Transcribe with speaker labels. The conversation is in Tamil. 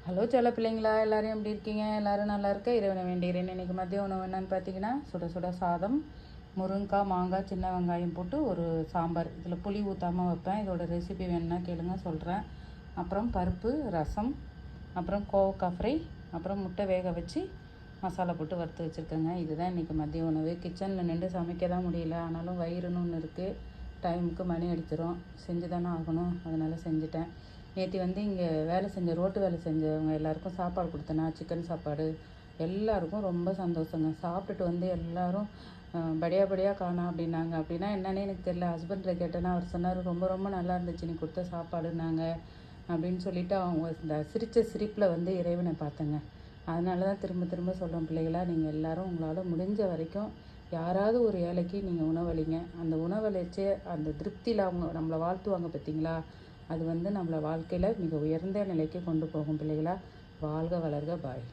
Speaker 1: ஹலோ சொல்ல பிள்ளைங்களா, எல்லோரும் எப்படி இருக்கீங்க? எல்லோரும் நல்லா இருக்க இறைவனை வேண்டிகிறேன். இன்றைக்கி மதிய உணவு என்னென்னு பார்த்தீங்கன்னா, சுட சுட சாதம், முருங்கைக்காய், மாங்காய், சின்ன வெங்காயம் போட்டு ஒரு சாம்பார். இதில் புளி ஊற்றாமல் வைப்பேன். இதோட ரெசிபி வேணுன்னா கேளுங்க, சொல்கிறேன். அப்புறம் பருப்பு ரசம், அப்புறம் கோவக்காய் ஃப்ரை, அப்புறம் முட்டை வேக வச்சு மசாலா போட்டு வறுத்து வச்சுருக்கேங்க. இதுதான் இன்றைக்கி மதிய உணவு. கிச்சனில் நின்று சமைக்க தான் முடியல, ஆனாலும் வயிறுன்னு ஒன்று இருக்குது. டைமுக்கு மணி அடிச்சிடும், செஞ்சு தானே ஆகணும், அதனால் செஞ்சுட்டேன். நேற்று இங்கே வேலை செஞ்ச ரோட்டு வேலை செஞ்சவங்க எல்லாருக்கும் சாப்பாடு கொடுத்தேன்னா, சிக்கன் சாப்பாடு. எல்லாருக்கும் ரொம்ப சந்தோஷங்க. சாப்பிட்டுட்டு எல்லோரும் படியாக காணா அப்படின்னாங்க. அப்படின்னா என்னன்னே எனக்கு தெரியல. ஹஸ்பண்டில் கேட்டேன்னா அவர் சொன்னார், ரொம்ப ரொம்ப நல்லா இருந்துச்சு நீ கொடுத்த சாப்பாடுனாங்க அப்படின்னு சொல்லிவிட்டு அவங்க இந்த சிரித்த சிரிப்பில் இறைவனை பார்த்தேங்க. அதனால தான் திரும்ப திரும்ப சொல்கிறோம், பிள்ளைகளா, நீங்கள் எல்லோரும் உங்களால் முடிஞ்ச வரைக்கும் யாராவது ஒரு ஏழைக்கு நீங்கள் உணவளிங்க. அந்த உணவளிச்சு அந்த திருப்தியில் அவங்க நம்மளை வாழ்த்துவாங்க பார்த்தீங்களா, அது நம்மளை வாழ்க்கையில் மிக உயர்ந்த நிலைக்கு கொண்டு போகும். பிள்ளைகளா, வாழ்க வளர்க. பாய்.